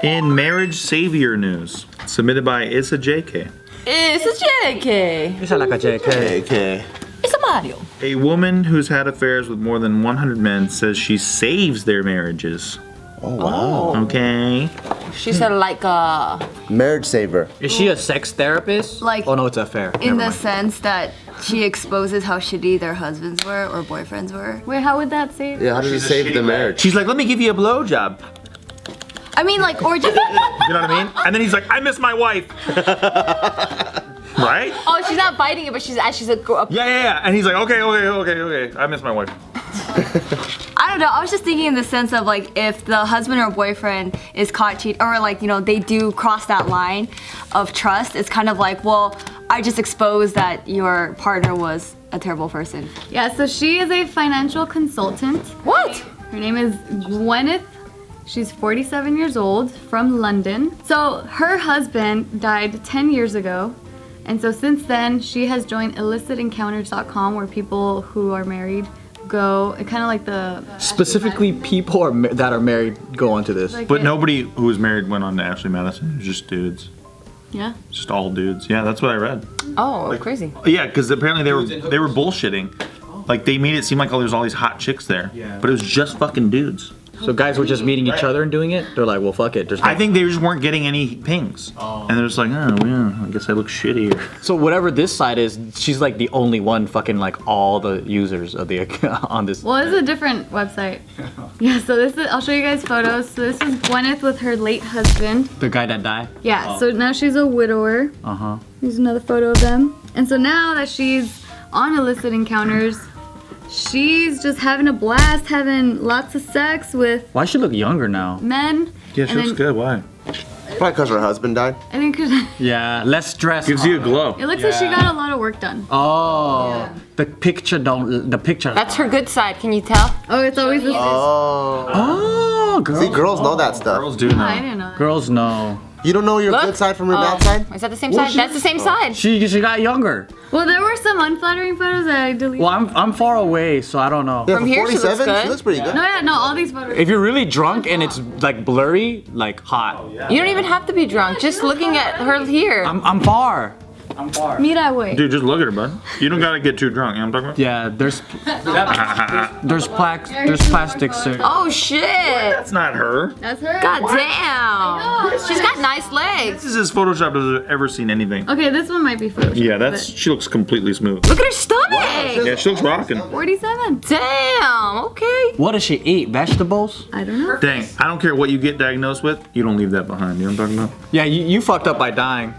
In marriage savior news, submitted by Issa JK. It's a JK. It's like a JK. Okay. It's a Mario. A woman who's had affairs with more than 100 men says she saves their marriages. Oh, wow. Okay. She said like Marriage saver. Is she a sex therapist? Like, oh no, it's a affair. In Never the mind. sense that she exposes how shitty their husbands were or boyfriends were. Wait, how would that save? Yeah, how does it save the marriage? She's like, let me give you a blowjob. I mean, like, or just. You know what I mean? And then he's like, I miss my wife. Right? oh, she's not biting it, but she's a Yeah. And he's like, okay. I miss my wife. I don't know. I was just thinking in the sense of like if the husband or boyfriend is caught cheating, or like, you know, they do cross that line of trust. It's kind of like, well, I just exposed that your partner was a terrible person. Yeah, so she is a financial consultant. What? Her name is Gwyneth. She's 47 years old, from London. So her husband died 10 years ago. And so since then, she has joined illicitencounters.com, where people who are married go, kind of like the... Specifically, people that are married go onto this. Like But it- nobody who was married went on to Ashley Madison. It was just dudes. Yeah. Just all dudes. Yeah, that's what I read. Oh, crazy. Yeah, because apparently they were bullshitting. Like they made it seem like there's all these hot chicks there. But it was just fucking dudes. So guys were just meeting each other and doing it? They're like, well, fuck it. There's I think they just weren't getting any pings. And they're just like, oh, yeah, I guess I look shitty here. So whatever this side is, she's like the only one fucking like all the users of the account on this. Well, it's a different website. Yeah, so this is, I'll show you guys photos. So this is Gwyneth with her late husband. The guy that died? Yeah, so now she's a widower. Uh-huh. Here's another photo of them. And so now that she's on illicit encounters, she's just having a blast, having lots of sex with Why does she look younger now? men. Yeah, she And looks then- good. Why? Probably because her husband died. I think Yeah, less stress. Gives you a glow. it looks like she got a lot of work done. Oh, the picture. That's her good side. Can you tell? Oh, it's always the Oh. Oh, girls. See, girls know that stuff. Girls do I know. didn't know that. Girls know. You don't know your Look. good side from your Oh. bad side? Is that the same side? That's the same side. She got younger. Well, there were some unflattering photos that I deleted. Well, I'm far away, so I don't know. Yeah, From for here, she looks 47, good. she looks pretty good. No, yeah, no, all these photos. If you're really drunk and it's like blurry, like hot. You don't even have to be drunk. Just looking at her here. I'm far. Mira, wait. Dude, just look at her, bud. You don't gotta get too drunk. You know what I'm talking Yeah, there's plastics there. Oh shit! That's not her. That's her? God damn! She's got nice legs. This is as photoshopped as I've ever seen anything. Okay, this one might be Photoshop. Yeah, she looks completely smooth. Look at her stomach. Yeah, she looks rocking. 47. Damn. Okay. What does she eat? Vegetables? I don't know. Dang, I don't care what you get diagnosed with, you don't leave that behind. You know what I'm talking about? Yeah, you fucked up by dying.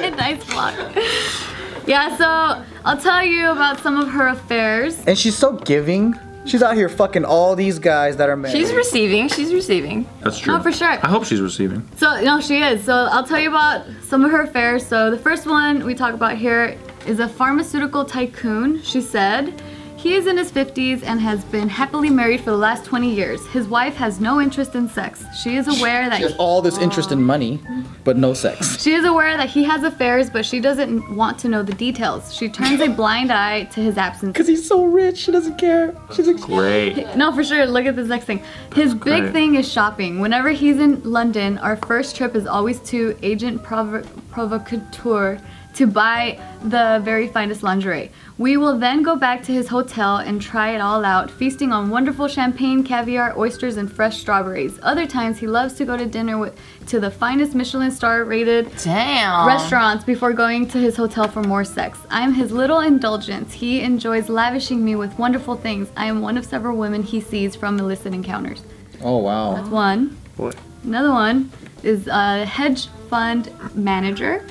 Nice vlog. Yeah, so I'll tell you about some of her affairs. And she's so giving. She's out here fucking all these guys that are married. She's receiving. She's receiving. That's true. No, for sure. I hope she's receiving. So, no, she is. So I'll tell you about some of her affairs. So the first one we talk about here is a pharmaceutical tycoon. She said, he is in his 50s and has been happily married for the last 20 years. His wife has no interest in sex. She is aware that She has all this interest in money, but no sex. She is aware that he has affairs, but she doesn't want to know the details. She turns a blind eye to his absence. Because he's so rich, she doesn't care. She's like, Great. No, for sure. Look at this next thing. His big great. thing is shopping. Whenever he's in London, our first trip is always to Agent Provocateur to buy the very finest lingerie. We will then go back to his hotel and try it all out, feasting on wonderful champagne, caviar, oysters, and fresh strawberries. Other times, he loves to go to dinner to the finest Michelin star rated Damn. restaurants before going to his hotel for more sex. I am his little indulgence. He enjoys lavishing me with wonderful things. I am one of several women he sees from illicit encounters. oh wow. That's one. Boy. Another one is a hedge fund manager.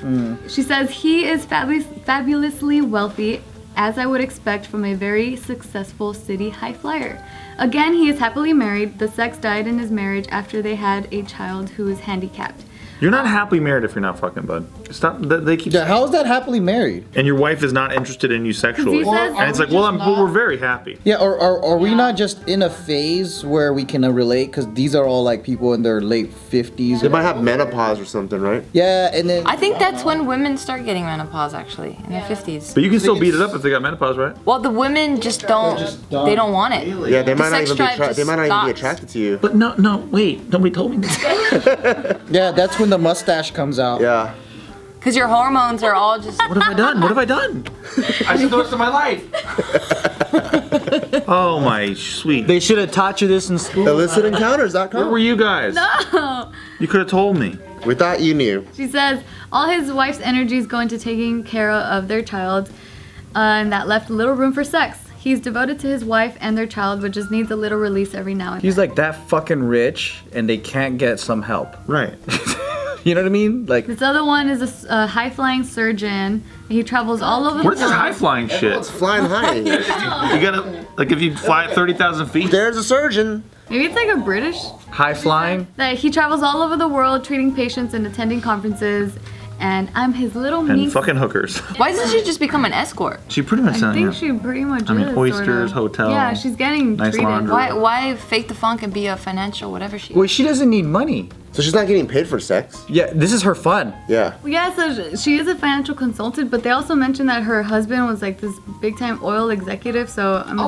She says he is fabulously wealthy, as I would expect from a very successful city high flyer. Again, he is happily married. The sex died in his marriage after they had a child who is handicapped. You're not happily married if you're not fucking, bud. Stop. They keep. Yeah, how is that happily married? And your wife is not interested in you sexually. And it's like, well, we're very happy. Yeah, or are we not just in a phase where we can relate? Because these are all like people in their late 50s. They might have menopause or something, right? Yeah, and then I think that's when women start getting menopause, actually, in their 50s. But you can still beat it up if they got menopause, right? Well, the women just don't. They don't want it. Yeah, they might not sex even be. drive just They might not even be stops. attracted to you. But no, wait. Nobody told me this. yeah, that's when the mustache comes out. Yeah. Because your hormones are all just. What have I done? What have I done? I spent the rest of my life. Oh my sweet. They should have taught you this in school. IllicitEncounters.com. Where were you guys? No. You could have told me. We thought you knew. She says all his wife's energies go into taking care of their child, and that left little room for sex. He's devoted to his wife and their child, but just needs a little release every now and then. He's like that fucking rich, and they can't get some help. Right. You know what I mean? Like This other one is a high-flying surgeon. He travels all over the Where's this world. high flying shit? It's flying high. You gotta, like, if you fly 30,000 feet. There's a surgeon. Maybe it's like a British. high flying. That he travels all over the world treating patients and attending conferences. And I'm his little And niece. fucking hookers. Why doesn't she just become an escort? She pretty much I sounds. think Yeah. she pretty much I mean, is. oysters, sort of. hotel, Yeah, she's getting nice treated. laundry. Why fake the funk and be a financial whatever she is? Well, she doesn't need money. So she's not getting paid for sex. Yeah, this is her fun. Yeah. Yeah, so she is a financial consultant, but they also mentioned that her husband was like this big time oil executive. So I'm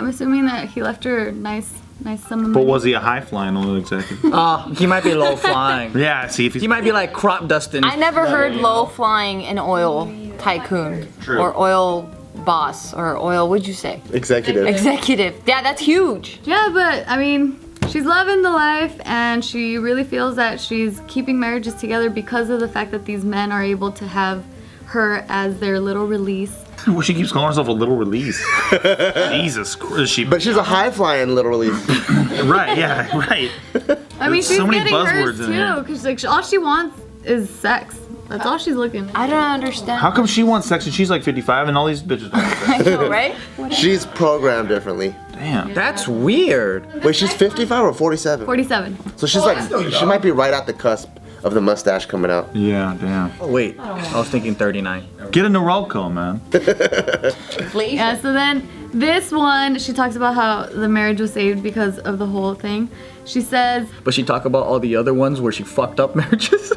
assuming that he left her a nice sum of money. But was he a high flying oil executive? He might be low flying. Yeah, see if he's. He might be like crop dusting. I never heard low flying an oil tycoon or oil boss or oil. What'd you say? Executive. Executive. Yeah, that's huge. Yeah, but I mean, she's loving the life, and she really feels that she's keeping marriages together because of the fact that these men are able to have her as their little release. Well, she keeps calling herself a little release. Jesus Christ. She. But she's a high flying literally. Right, yeah, right. I mean, There's she's so many getting buzzwords hers in here. too, because like all she wants is sex. That's all she's looking. I don't understand. How come she wants sex and she's like 55 and all these bitches don't want sex? I know, right? She's programmed differently. Damn. That's weird. Wait, she's 55 or 47? 47. So she's like, she might be right at the cusp of the mustache coming out. Yeah, damn. Oh, wait, I was thinking 39. Get a Norelco, man. Yeah, so then this one, she talks about how the marriage was saved because of the whole thing. She says, But she talked about all the other ones where she fucked up marriages.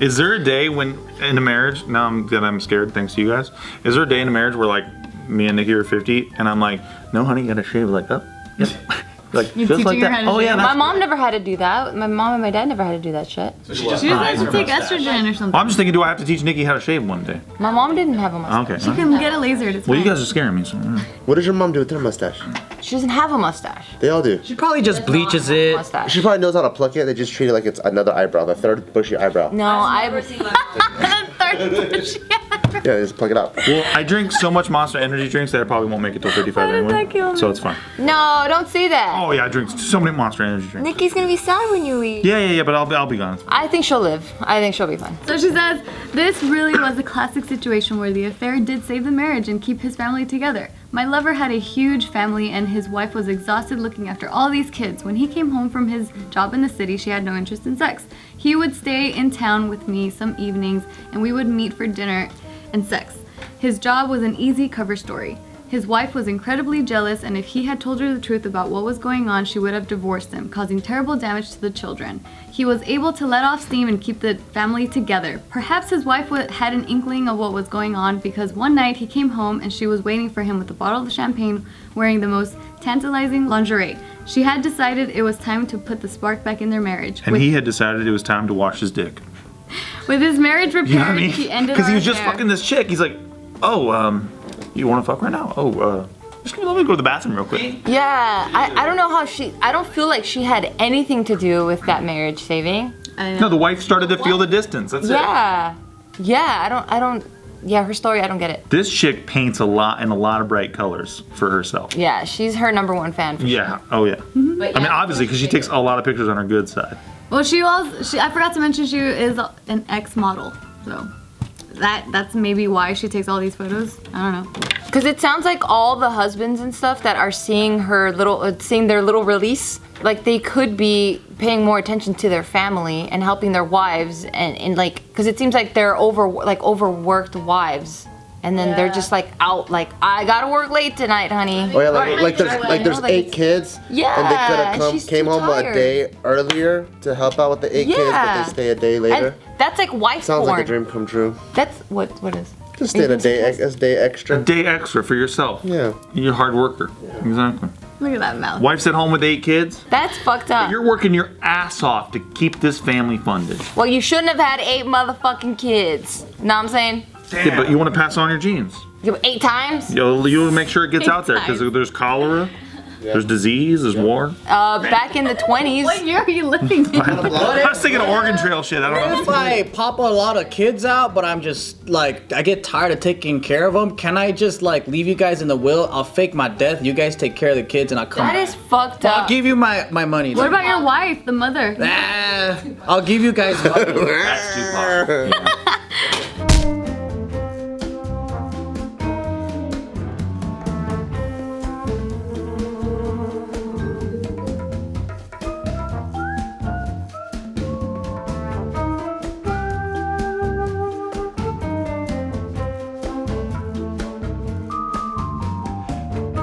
Is there a day when in a marriage? Now I'm scared. Thanks to you guys. Is there a day in a marriage where like me and Nikki are 50 and I'm like, no, honey, you gotta shave. Like, oh, yep. Like You're just like teaching her that. how to Oh yeah, shave? that's. My mom never had to do that. My mom and my dad never had to do that shit. she just has to take estrogen or something. Well, I'm just thinking, do I have to teach Nikki how to shave one day? My mom didn't have a mustache. Okay. She can get it lasered. It's Well, you fine. guys are scaring me. So, What does your mom do with her mustache? She doesn't have a mustache. They all do. She probably just bleaches it. Mustache. She probably knows how to pluck it. They just treat it like it's another eyebrow, the third bushy eyebrow. No, I. Yeah, just pluck it out. well, I drink so much Monster Energy drinks that I probably won't make it till 55 anyway. So it's fine. No, don't say that. Oh yeah, I drink so many Monster Energy drinks. Nikki's gonna be sad when you leave. Yeah, but I'll be gone. I think she'll live. I think she'll be fine. So she says, this really was a classic situation where the affair did save the marriage and keep his family together. My lover had a huge family and his wife was exhausted looking after all these kids. When he came home from his job in the city, she had no interest in sex. He would stay in town with me some evenings and we would meet for dinner and sex. His job was an easy cover story. His wife was incredibly jealous, and if he had told her the truth about what was going on, she would have divorced him, causing terrible damage to the children. He was able to let off steam and keep the family together. Perhaps his wife had an inkling of what was going on because one night he came home and she was waiting for him with a bottle of champagne, wearing the most tantalizing lingerie. She had decided it was time to put the spark back in their marriage. And he had decided it was time to wash his dick. With his marriage repaired, You know what I mean? he ended Because he our was just affair. fucking this chick. He's like, oh, you want to fuck right now? Oh, just let me go to the bathroom real quick. Yeah, I don't know how I don't feel like she had anything to do with that marriage saving. I know. No, the wife started to feel the distance. That's it. Yeah, I don't. Yeah, her story, I don't get it. This chick paints a lot in a lot of bright colors for herself. Yeah, she's her #1 fan. For Yeah. Oh yeah. But I mean, obviously, because she takes a lot of pictures on her good side. Well, I forgot to mention she is an ex-model, so that's maybe why she takes all these photos. I don't know. Because it sounds like all the husbands and stuff that are seeing seeing their little release, like they could be paying more attention to their family and helping their wives, and like, because it seems like they're overworked wives, and then they're just like out, like, I gotta work late tonight, honey. Oh yeah, like there's 8 kids. Yeah, And they could she's have came too home tired. a day earlier to help out with the 8 kids, but they stay a day later. And that's like wife Sounds porn. like a dream come true. That's what is. Just stay a day extra. A day extra for yourself. Yeah. You're a hard worker. Exactly. Look at that mouth. Wife's at home with 8 kids. That's fucked up. You're working your ass off to keep this family funded. Well, you shouldn't have had 8 motherfucking kids. Know what I'm saying? Yeah, but you want to pass on your genes. 8 times? You make sure it gets out there because there's cholera, there's disease, there's war. Back in the 20s. What year are you living in? I was thinking Oregon Trail shit. I don't What know. if I pop a lot of kids out, but I'm just like, I get tired of taking care of them? Can I just like leave you guys in the will? I'll fake my death. You guys take care of the kids, and I'll come. That is fucked I'll up. give you my money. What about your wife, the mother? I'll give you guys money. That's too far.